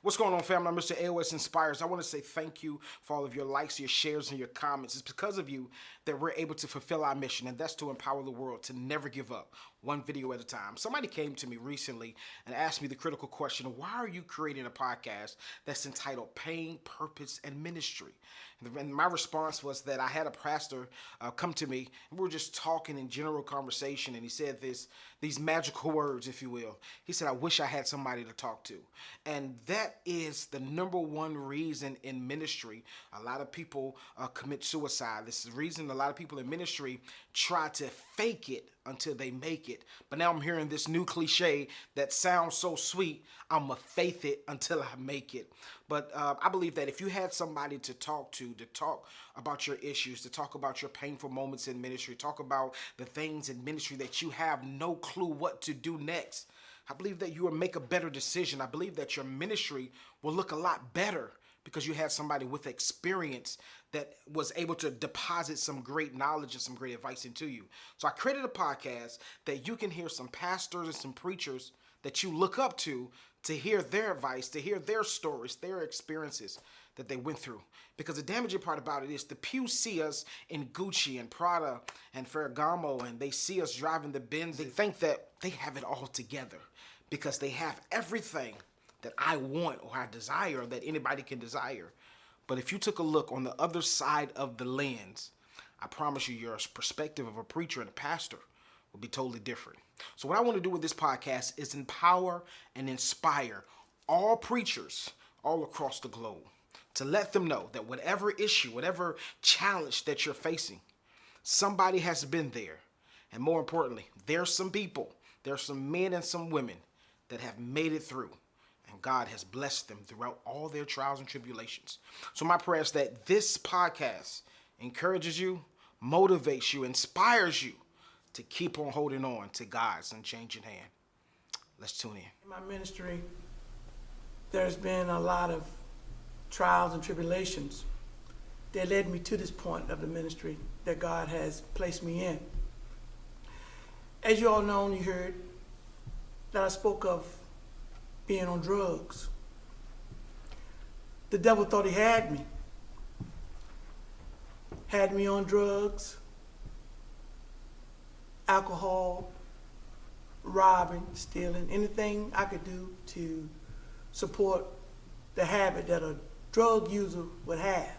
What's going on, family? I'm Mr. AOS Inspires. I want to say thank you for all of your likes, your shares, and your comments. It's because of you that we're able to fulfill our mission, and that's to empower the world to never give up, one video at a time. Somebody came to me recently and asked me the critical question, why are you creating a podcast that's entitled Pain, Purpose, and Ministry? And my response was that I had a pastor come to me, and we were just talking in general conversation, and he said these magical words, if you will. He said, I wish I had somebody to talk to. And that is the number one reason in ministry a lot of people commit suicide. This is the reason a lot of people in ministry try to fake it until they make it. But now I'm hearing this new cliche that sounds so sweet, I'm going to faith it until I make it. But I believe that if you had somebody to talk about your issues, to talk about your painful moments in ministry, talk about the things in ministry that you have no clue what to do next, I believe that you will make a better decision. I believe that your ministry will look a lot better because you had somebody with experience that was able to deposit some great knowledge and some great advice into you. So I created a podcast that you can hear some pastors and some preachers that you look up to hear their advice, to hear their stories, their experiences that they went through. Because the damaging part about it is the pew see us in Gucci and Prada and Ferragamo, and they see us driving the Benz. They think that they have it all together because they have everything that I want or I desire, that anybody can desire. But if you took a look on the other side of the lens, I promise you your perspective of a preacher and a pastor will be totally different. So what I want to do with this podcast is empower and inspire all preachers all across the globe to let them know that whatever issue, whatever challenge that you're facing, somebody has been there. And more importantly, there's some people, there's some men and some women that have made it through. And God has blessed them throughout all their trials and tribulations. So my prayer is that this podcast encourages you, motivates you, inspires you to keep on holding on to God's unchanging hand. Let's tune in. In my ministry, there's been a lot of trials and tribulations that led me to this point of the ministry that God has placed me in. As you all know and you heard that I spoke of being on drugs. The devil thought he had me on drugs, alcohol, robbing, stealing, anything I could do to support the habit that a drug user would have.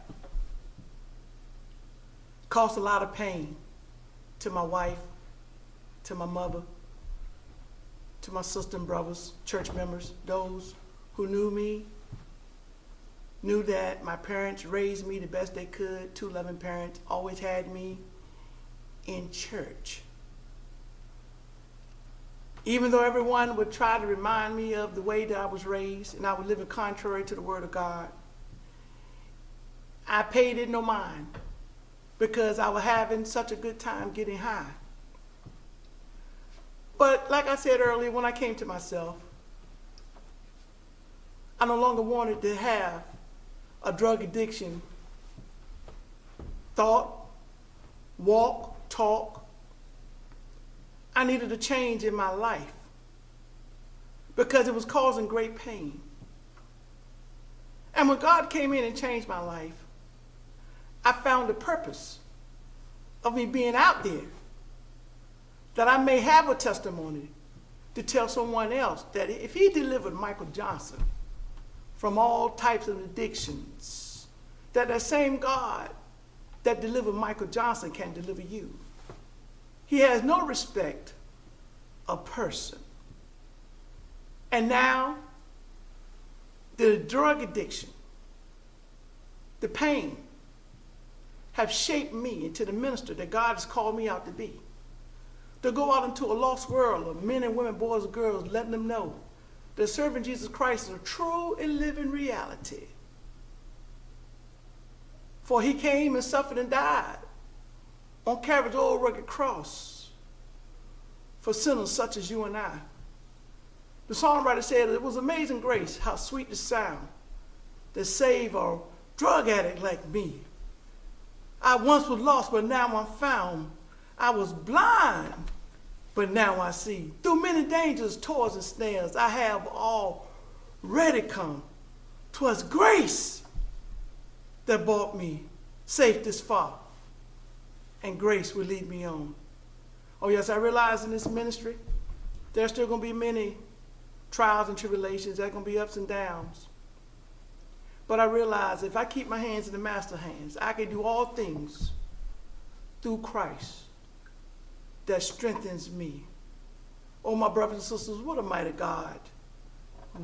Caused a lot of pain to my wife, to my mother, to my sister and brothers, church members, those who knew me, knew that my parents raised me the best they could, two loving parents, always had me in church. Even though everyone would try to remind me of the way that I was raised and I was living contrary to the word of God, I paid it no mind because I was having such a good time getting high. But like I said earlier, when I came to myself, I no longer wanted to have a drug addiction thought, walk, talk. I needed a change in my life because it was causing great pain. And when God came in and changed my life, I found the purpose of me being out there, that I may have a testimony to tell someone else that if he delivered Michael Johnson from all types of addictions, that that same God that delivered Michael Johnson can deliver you. He has no respect of person. And now, the drug addiction, the pain, have shaped me into the minister that God has called me out to be. To go out into a lost world of men and women, boys and girls, letting them know that serving Jesus Christ is a true and living reality. For he came and suffered and died on Calvary's old rugged cross for sinners such as you and I. The songwriter said it was amazing grace, how sweet the sound that saved a drug addict like me. I once was lost, but now I'm found. I was blind, but now I see. Through many dangers, toils, and snares, I have already come 'Twas grace that brought me safe this far, and grace will lead me on. Oh yes, I realize in this ministry, there's still going to be many trials and tribulations. There's going to be ups and downs. But I realize if I keep my hands in the master's hands, I can do all things through Christ that strengthens me. Oh, my brothers and sisters, what a mighty God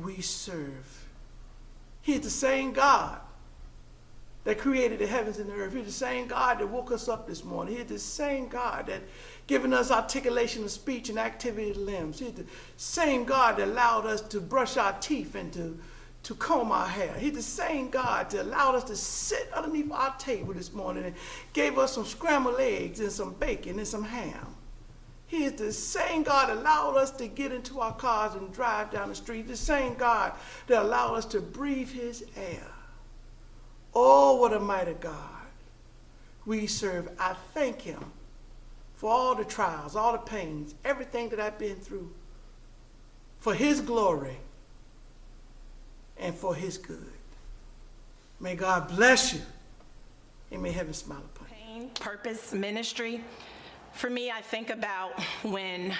we serve. He's the same God that created the heavens and the earth. He's the same God that woke us up this morning. He's the same God that given us articulation of speech and activity of limbs. He's the same God that allowed us to brush our teeth and to comb our hair. He's the same God that allowed us to sit underneath our table this morning and gave us some scrambled eggs and some bacon and some ham. He is the same God that allowed us to get into our cars and drive down the street. The same God that allowed us to breathe his air. Oh, what a mighty God we serve. I thank him for all the trials, all the pains, everything that I've been through, for his glory and for his good. May God bless you, and may heaven smile upon you. Pain, purpose, ministry. For me, I think about when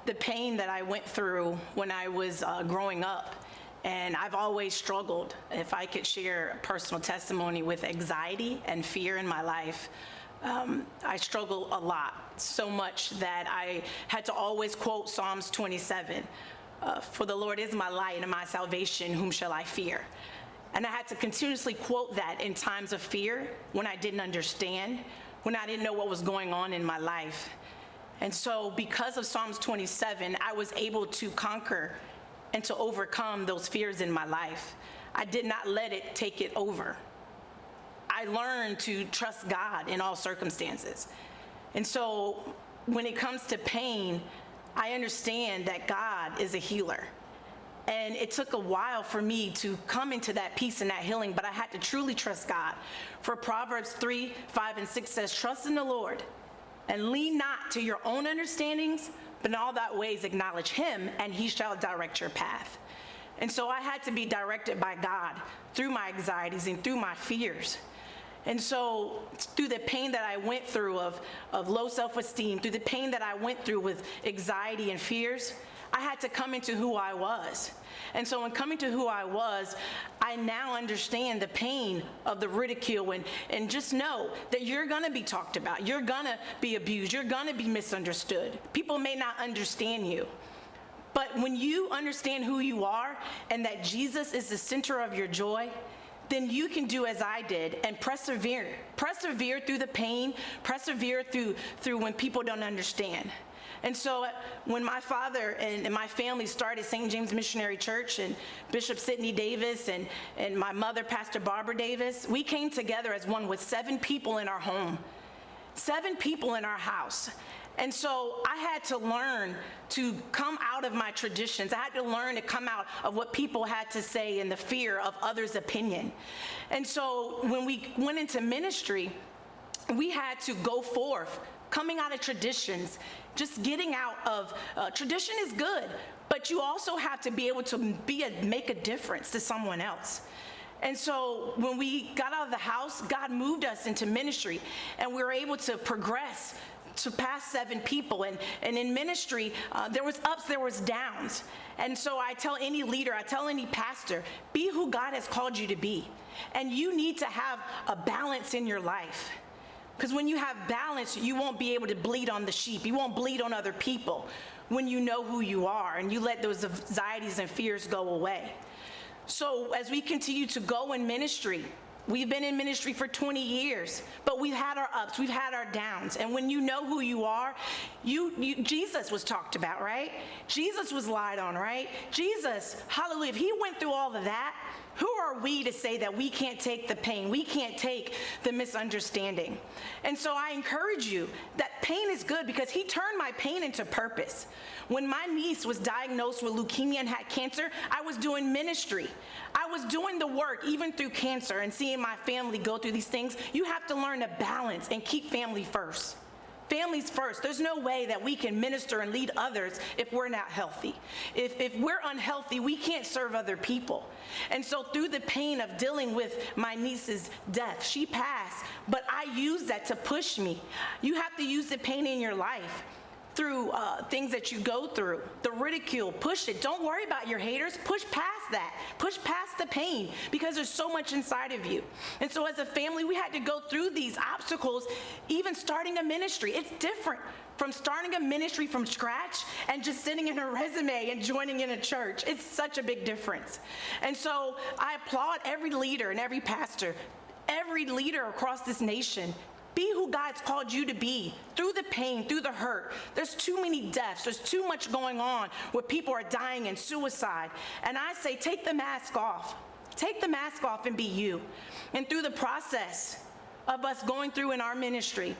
the pain that I went through when I was growing up. And I've always struggled, if I could share a personal testimony, with anxiety and fear in my life. I struggle a lot, so much that I had to always quote Psalms 27. For the Lord is my light and my salvation, whom shall I fear? And I had to continuously quote that in times of fear, when I didn't understand, when I didn't know what was going on in my life. And so because of Psalms 27, I was able to conquer and to overcome those fears in my life. I did not let it take it over. I learned to trust God in all circumstances. And so when it comes to pain, I understand that God is a healer. And it took a while for me to come into that peace and that healing, but I had to truly trust God. For Proverbs 3, 5, and 6 says, trust in the Lord and lean not to your own understandings, but in all that ways acknowledge him, and he shall direct your path. And so I had to be directed by God through my anxieties and through my fears. And so through the pain that I went through of low self-esteem, through the pain that I went through with anxiety and fears, I had to come into who I was. And so in coming to who I was, I now understand the pain of the ridicule, and just know that you're gonna be talked about, you're gonna be abused, you're gonna be misunderstood. People may not understand you. But when you understand who you are and that Jesus is the center of your joy, then you can do as I did and persevere. Persevere through the pain, persevere through when people don't understand. And so when my father and my family started St. James Missionary Church, and Bishop Sidney Davis and my mother, Pastor Barbara Davis, we came together as one with 7 people in our home, 7 people in our house. And so I had to learn to come out of my traditions. I had to learn to come out of what people had to say and the fear of others' opinion. And so when we went into ministry, we had to go forth, coming out of traditions, just getting out of, tradition is good, but you also have to be able to make a difference to someone else. And so when we got out of the house, God moved us into ministry, and we were able to progress to past 7 people. And in ministry, there was ups, there was downs. And so I tell any leader, I tell any pastor, be who God has called you to be. And you need to have a balance in your life. Because when you have balance, you won't be able to bleed on the sheep. You won't bleed on other people when you know who you are and you let those anxieties and fears go away. So as we continue to go in ministry, we've been in ministry for 20 years, but we've had our ups, we've had our downs. And when you know who you are, Jesus was talked about, right? Jesus was lied on, right? Jesus, hallelujah, if he went through all of that, who are we to say that we can't take the pain, we can't take the misunderstanding? And so I encourage you that pain is good, because he turned my pain into purpose. When my niece was diagnosed with leukemia and had cancer, I was doing ministry. I was doing the work even through cancer and seeing my family go through these things. You have to learn to balance and keep family first. Families first. There's no way that we can minister and lead others if we're not healthy. If we're unhealthy, we can't serve other people. And so through the pain of dealing with my niece's death, she passed, but I used that to push me. You have to use the pain in your life through things that you go through, the ridicule, push it. Don't worry about your haters. Push past that. Push past the pain, because there's so much inside of you. And so as a family, we had to go through these obstacles, even starting a ministry. It's different from starting a ministry from scratch and just sending in a resume and joining in a church. It's such a big difference. And so I applaud every leader and every pastor, every leader across this nation. Be who God's called you to be through the pain, through the hurt. There's too many deaths. There's too much going on where people are dying and suicide. And I say, take the mask off. Take the mask off and be you. And through the process of us going through in our ministry,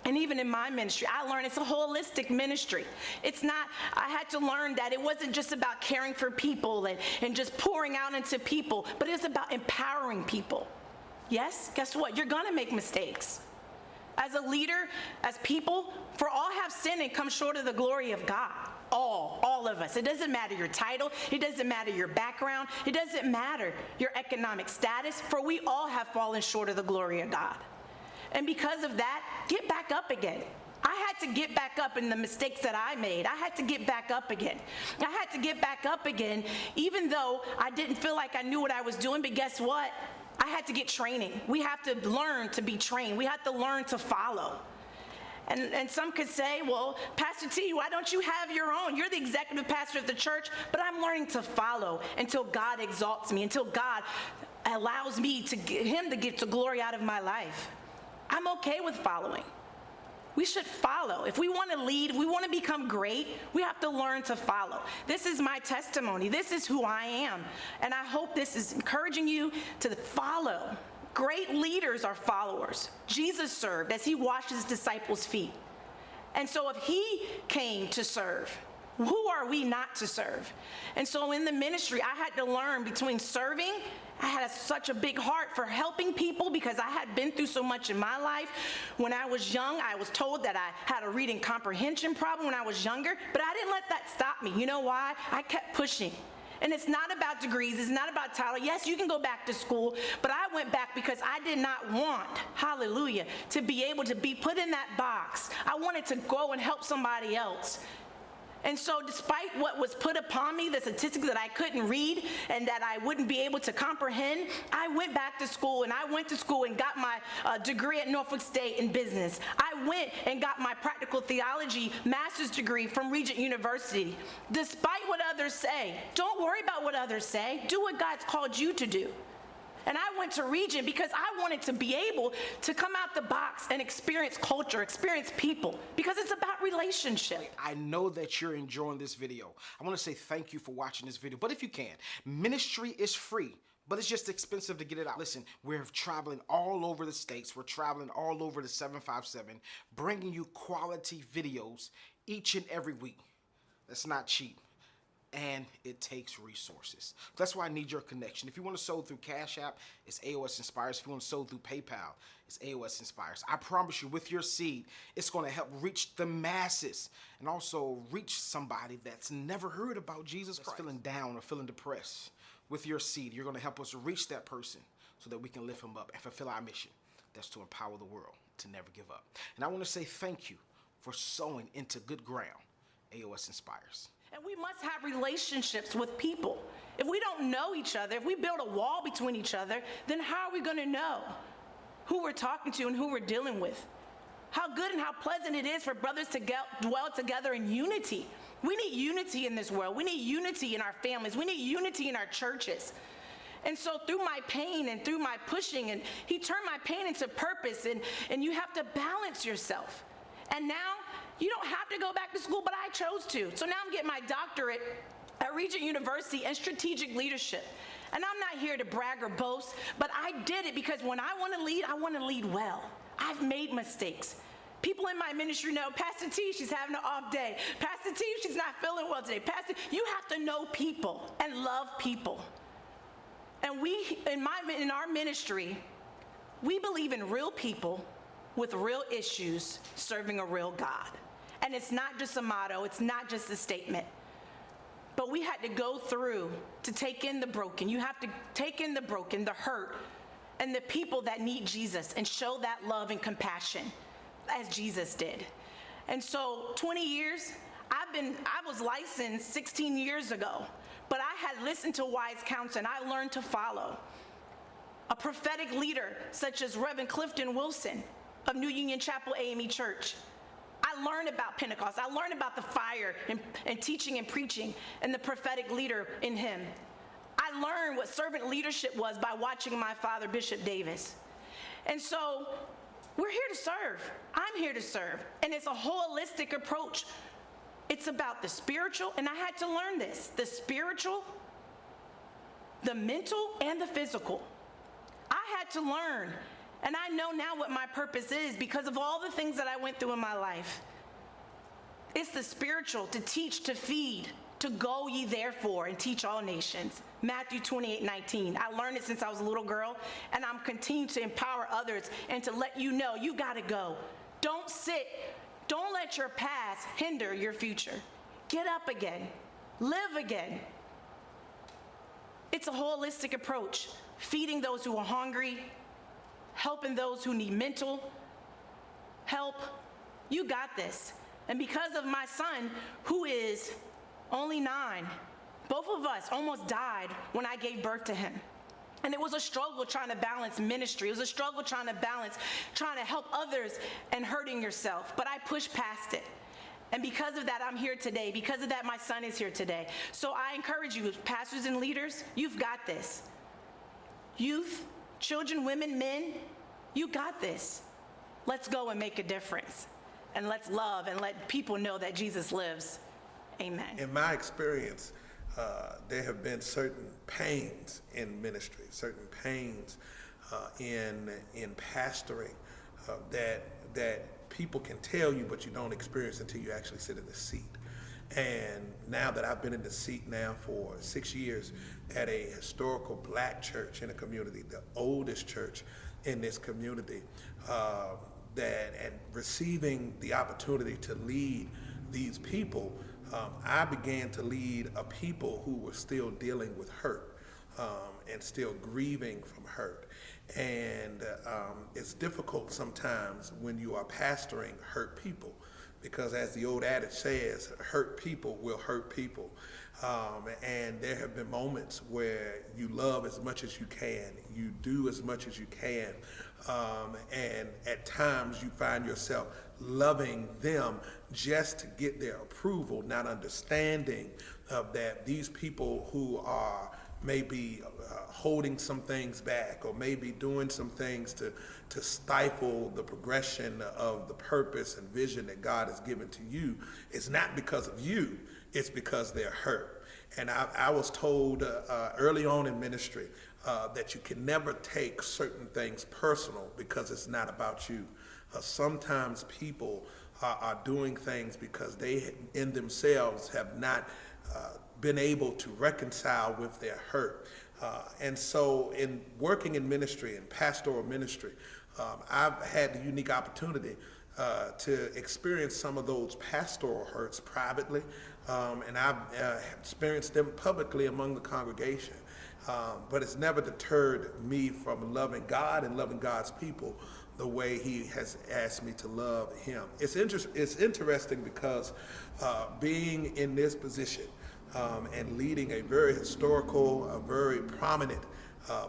and even in my ministry, I learned it's a holistic ministry. It's not, I had to learn that it wasn't just about caring for people and just pouring out into people, but it's about empowering people. Yes, guess what? You're gonna make mistakes. As a leader, as people, for all have sinned and come short of the glory of God. All of us. It doesn't matter your title. It doesn't matter your background. It doesn't matter your economic status, for we all have fallen short of the glory of God. And because of that, get back up again. I had to get back up in the mistakes that I made. I had to get back up again. I had to get back up again, even though I didn't feel like I knew what I was doing, but guess what? I had to get training. We have to learn to be trained. We have to learn to follow. And some could say, well, Pastor T, why don't you have your own? You're the executive pastor of the church, but I'm learning to follow until God exalts me, until God allows me to get him to get the glory out of my life. I'm okay with following. We should follow. If we want to lead, if we want to become great, we have to learn to follow. This is my testimony. This is who I am. And I hope this is encouraging you to follow. Great leaders are followers. Jesus served as he washed his disciples' feet. And so if he came to serve, who are we not to serve? And so in the ministry, I had to learn between serving. I had such a big heart for helping people because I had been through so much in my life. When I was young, I was told that I had a reading comprehension problem when I was younger, but I didn't let that stop me. You know why? I kept pushing. And it's not about degrees, it's not about title. Yes, you can go back to school, but I went back because I did not want, hallelujah, to be able to be put in that box. I wanted to go and help somebody else. And so despite what was put upon me, the statistics that I couldn't read and that I wouldn't be able to comprehend, I went back to school, and I went to school and got my degree at Norfolk State in business. I went and got my practical theology master's degree from Regent University. Despite what others say, don't worry about what others say. Do what God's called you to do. And I went to Regent because I wanted to be able to come out the box and experience culture, experience people, because it's about relationship. I know that you're enjoying this video. I want to say thank you for watching this video. But if you can, ministry is free, but it's just expensive to get it out. Listen, we're traveling all over the states. We're traveling all over the 757, bringing you quality videos each and every week. That's not cheap. And it takes resources. That's why I need your connection. If you want to sow through Cash App, it's AOS Inspires. If you want to sow through PayPal, it's AOS Inspires. I promise you, with your seed, it's going to help reach the masses and also reach somebody that's never heard about Jesus Christ. Feeling down or feeling depressed. With your seed, you're going to help us reach that person so that we can lift him up and fulfill our mission. That's to empower the world to never give up. And I want to say thank you for sowing into good ground. AOS Inspires. And we must have relationships with people. If we don't know each other, if we build a wall between each other, then how are we going to know who we're talking to and who we're dealing with? How good and how pleasant it is for brothers to dwell together in unity. We need unity in this world. We need unity in our families. We need unity in our churches. And so through my pain and through my pushing, and he turned my pain into purpose, and you have to balance yourself. And now, you don't have to go back to school, but I chose to. So now I'm getting my doctorate at Regent University in strategic leadership. And I'm not here to brag or boast, but I did it because when I want to lead well. I've made mistakes. People in my ministry know, Pastor T, she's having an off day. Pastor T, she's not feeling well today. Pastor, you have to know people and love people. And we, in our ministry, we believe in real people with real issues, serving a real God. And it's not just a motto, it's not just a statement. But we had to go through to take in the broken. You have to take in the broken, the hurt, and the people that need Jesus and show that love and compassion as Jesus did. And so 20 years, I was licensed 16 years ago, but I had listened to wise counsel and I learned to follow. A prophetic leader such as Reverend Clifton Wilson of New Union Chapel AME Church. I learned about Pentecost. I learned about the fire and teaching and preaching and the prophetic leader in him. I learned what servant leadership was by watching my father, Bishop Davis. And so we're here to serve. I'm here to serve. And it's a holistic approach. It's about the spiritual, and I had to learn this, the spiritual, the mental, and the physical. I had to learn, and I know now what my purpose is because of all the things that I went through in my life. It's the spiritual, to teach, to feed, to go ye therefore and teach all nations. Matthew 28:19. I learned it since I was a little girl, and I'm continuing to empower others and to let you know you got to go. Don't sit. Don't let your past hinder your future. Get up again. Live again. It's a holistic approach. Feeding those who are hungry, helping those who need mental help. You got this. And because of my son, who is only 9, both of us almost died when I gave birth to him. And it was a struggle trying to balance ministry. It was a struggle trying to help others and hurting yourself. But I pushed past it. And because of that, I'm here today. Because of that, my son is here today. So I encourage you, pastors and leaders, you've got this. Youth, children, women, men, you got this. Let's go and make a difference. And let's love and let people know that Jesus lives. Amen. In my experience, there have been certain pains in ministry, certain pains in pastoring that people can tell you, but you don't experience until you actually sit in the seat. And now that I've been in the seat now for 6 years at a historical black church in a community, the oldest church in this community, and receiving the opportunity to lead these people, I began to lead a people who were still dealing with hurt and still grieving from hurt. And it's difficult sometimes when you are pastoring hurt people, because as the old adage says, hurt people will hurt people. And there have been moments where you love as much as you can, you do as much as you can, and at times you find yourself loving them just to get their approval, not understanding that these people who are maybe holding some things back or maybe doing some things to stifle the progression of the purpose and vision that God has given to you, it's not because of you, it's because they're hurt. And I was told early on in ministry that you can never take certain things personal because it's not about you. Sometimes people are doing things because they in themselves have not been able to reconcile with their hurt. And so in working in ministry and pastoral ministry, I've had the unique opportunity to experience some of those pastoral hurts privately, and I've experienced them publicly among the congregation. But it's never deterred me from loving God and loving God's people the way he has asked me to love him. It's interesting because being in this position and leading a very historical, a very prominent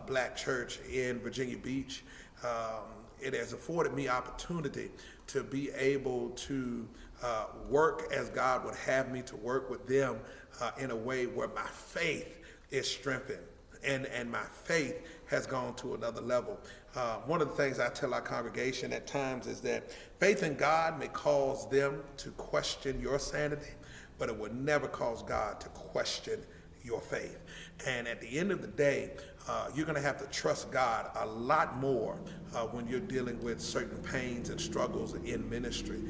black church in Virginia Beach, it has afforded me opportunity to be able to work as God would have me to work with them in a way where my faith is strengthened and my faith has gone to another level. One of the things I tell our congregation at times is that faith in God may cause them to question your sanity, but it will never cause God to question your faith. And at the end of the day, you're going to have to trust God a lot more when you're dealing with certain pains and struggles in ministry.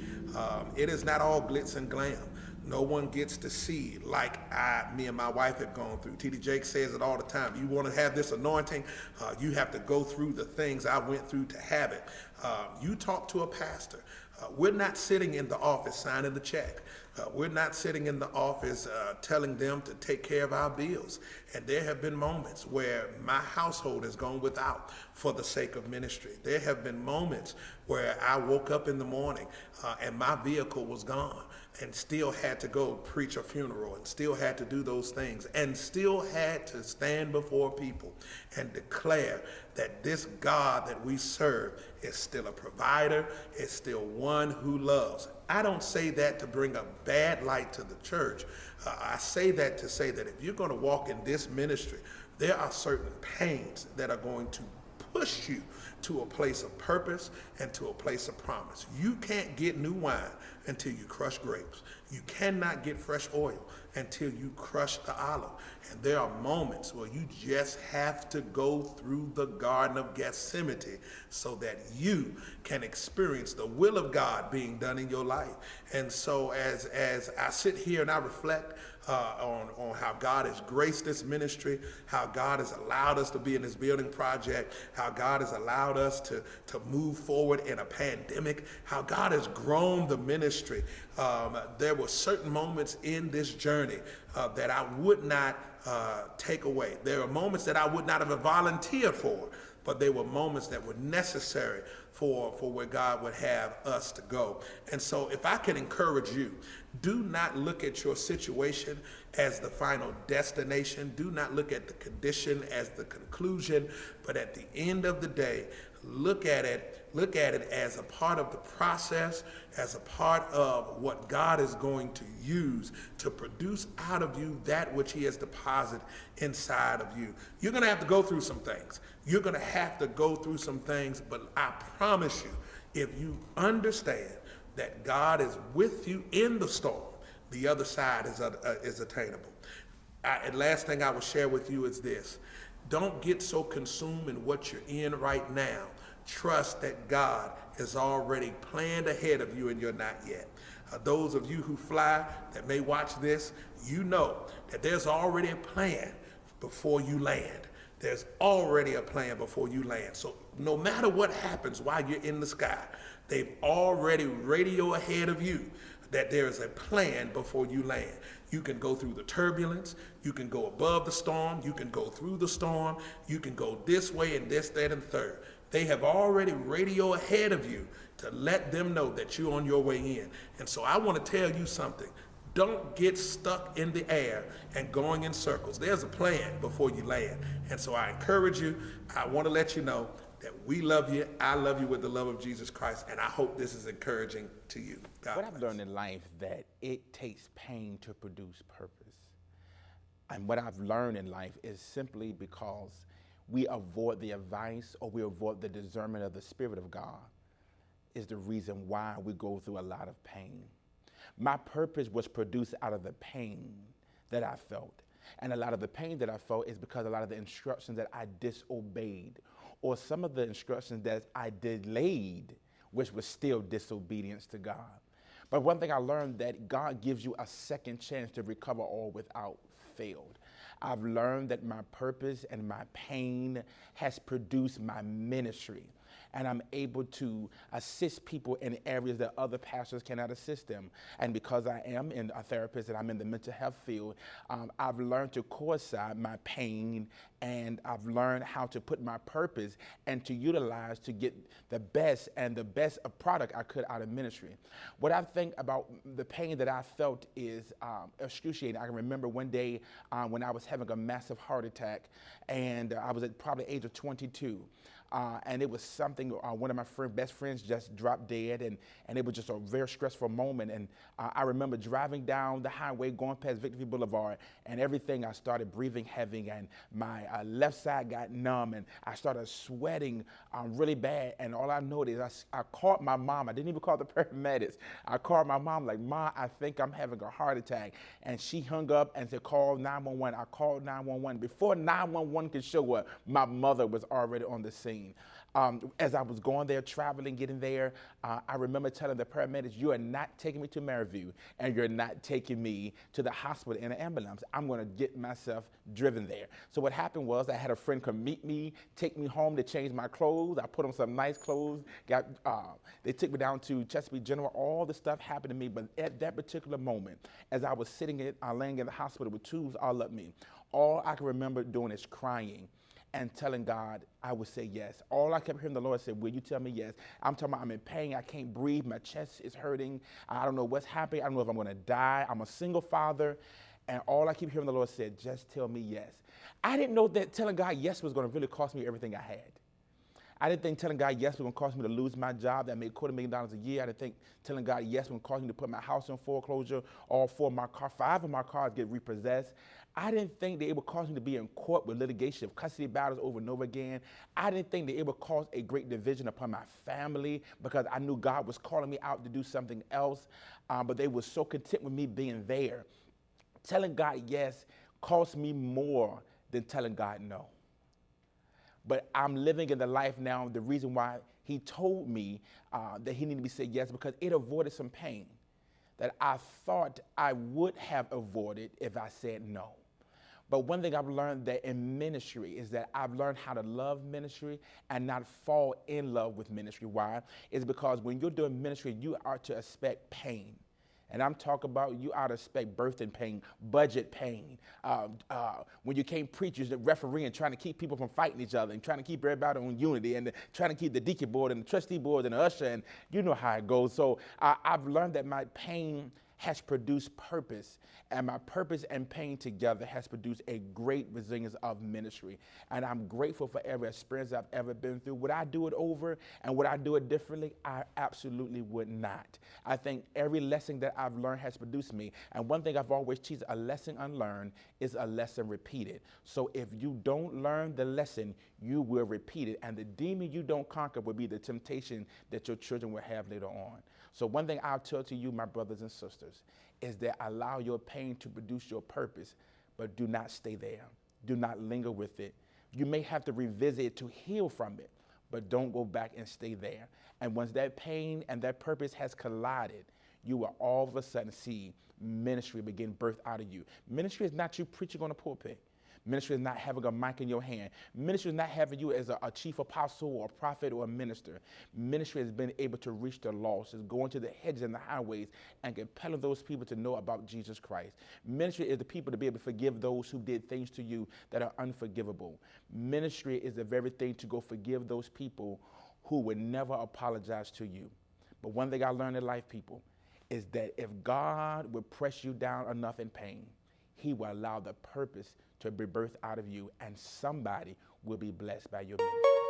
It is not all glitz and glam. no one gets to see like me and my wife have gone through. T.D. Jakes says it all the time. You want to have this anointing, you have to go through the things I went through to have it. You talk to a pastor. We're not sitting in the office signing the check. We're not sitting in the office telling them to take care of our bills. And there have been moments where my household has gone without for the sake of ministry. There have been moments where I woke up in the morning and my vehicle was gone, and still had to go preach a funeral, and still had to do those things, and still had to stand before people and declare that this God that we serve is still a provider, is still one who loves. I don't say that to bring a bad light to the church. I say that to say that if you're going to walk in this ministry, there are certain pains that are going to push you to a place of purpose and to a place of promise. You can't get new wine until you crush grapes. You cannot get fresh oil until you crush the olive. And there are moments where you just have to go through the Garden of Gethsemane so that you can experience the will of God being done in your life. And so as I sit here and I reflect on how God has graced this ministry, how God has allowed us to be in this building project, how God has allowed us to move forward in a pandemic, how God has grown the ministry. There were certain moments in this journey that I would not take away. There are moments that I would not have volunteered for, but they were moments that were necessary for where God would have us to go. And so if I can encourage you, do not look at your situation as the final destination. Do not look at the condition as the conclusion, but at the end of the day, look at it as a part of the process, as a part of what God is going to use to produce out of you that which he has deposited inside of you. You're going to have to go through some things. You're going to have to go through some things, but I promise you, if you understand that God is with you in the storm, the other side is attainable. And last thing I will share with you is this. Don't get so consumed in what you're in right now. Trust that God has already planned ahead of you and you're not yet. Those of you who fly that may watch this, you know that there's already a plan before you land. There's already a plan before you land. So no matter what happens while you're in the sky, they've already radio ahead of you that there is a plan before you land. You can go through the turbulence. You can go above the storm. You can go through the storm. You can go this way and this, that, and third. They have already radio ahead of you to let them know that you're on your way in. And so I want to tell you something. Don't get stuck in the air and going in circles. There's a plan before you land. And so I encourage you. I want to let you know that we love you. I love you with the love of Jesus Christ. And I hope this is encouraging to you. God What I've bless. learned in life that it takes pain to produce purpose. And what I've learned in life is simply because we avoid the advice or we avoid the discernment of the Spirit of God is the reason why we go through a lot of pain. My purpose was produced out of the pain that I felt. And a lot of the pain that I felt is because a lot of the instructions that I disobeyed, or some of the instructions that I delayed, which was still disobedience to God. But one thing I learned, that God gives you a second chance to recover all without fail. I've learned that my purpose and my pain has produced my ministry. And I'm able to assist people in areas that other pastors cannot assist them. And because I am a therapist and I'm in the mental health field, I've learned to coincide my pain, and I've learned how to put my purpose and to utilize to get the best of product I could out of ministry. What I think about the pain that I felt is excruciating. I can remember one day when I was having a massive heart attack, and I was at probably age of 22. And it was something, one of my best friends just dropped dead, and it was just a very stressful moment. And I remember driving down the highway, going past Victory Boulevard, and everything, I started breathing heavy, and my left side got numb, and I started sweating really bad. And all I noticed, I called my mom. I didn't even call the paramedics. I called my mom, like, "Ma, I think I'm having a heart attack." And she hung up and said, "Call 911. I called 911. Before 911 could show up, my mother was already on the scene. pain. As I was going there, traveling, getting there, I remember telling the paramedics, you are not taking me to Maryview, and you're not taking me to the hospital in an ambulance. I'm gonna get myself driven there. So what happened was I had a friend come meet me, take me home to change my clothes. I put on some nice clothes, they took me down to Chesapeake General. All the stuff happened to me, but at that particular moment, as I was laying in the hospital with tubes all up me, all I can remember doing is crying and telling God I would say yes. All I kept hearing the Lord say, will you tell me yes? I'm talking about I'm in pain, I can't breathe, my chest is hurting, I don't know what's happening, I don't know if I'm gonna die, I'm a single father, and all I keep hearing the Lord say, just tell me yes. I didn't know that telling God yes was gonna really cost me everything I had. I didn't think telling God yes was gonna cost me to lose my job that made $250,000 a year. I didn't think telling God yes was gonna cause me to put my house in foreclosure, all 5 of my cars get repossessed. I didn't think that it would cause me to be in court with litigation of custody battles over and over again. I didn't think that it would cause a great division upon my family because I knew God was calling me out to do something else, but they were so content with me being there. Telling God yes cost me more than telling God no. But I'm living in the life now, the reason why he told me that he needed me to say yes, because it avoided some pain that I thought I would have avoided if I said no. But one thing I've learned that in ministry is that I've learned how to love ministry and not fall in love with ministry. Why? It's because when you're doing ministry, you are to expect pain. And I'm talking about you ought to expect birthing pain, budget pain. When you can't preach, you're refereeing, trying to keep people from fighting each other and trying to keep everybody on unity and trying to keep the deacon board and the trustee board and the usher, and you know how it goes. So I've learned that my pain has produced purpose, and my purpose and pain together has produced a great resilience of ministry. And I'm grateful for every experience I've ever been through. Would I do it over and would I do it differently? I absolutely would not. I think every lesson that I've learned has produced me. And one thing I've always teased, a lesson unlearned is a lesson repeated. So if you don't learn the lesson, you will repeat it. And the demon you don't conquer will be the temptation that your children will have later on. So one thing I'll tell to you, my brothers and sisters, is that allow your pain to produce your purpose, but do not stay there. Do not linger with it. You may have to revisit it to heal from it, but don't go back and stay there. And once that pain and that purpose has collided, you will all of a sudden see ministry begin birth out of you. Ministry is not you preaching on a pulpit. Ministry is not having a mic in your hand. Ministry is not having you as a chief apostle or a prophet or a minister. Ministry has been able to reach the lost, is going to the hedges and the highways and compelling those people to know about Jesus Christ. Ministry is the people to be able to forgive those who did things to you that are unforgivable. Ministry is the very thing to go forgive those people who would never apologize to you. But one thing I learned in life, people, is that if God would press you down enough in pain, he will allow the purpose to be birthed out of you, and somebody will be blessed by your ministry.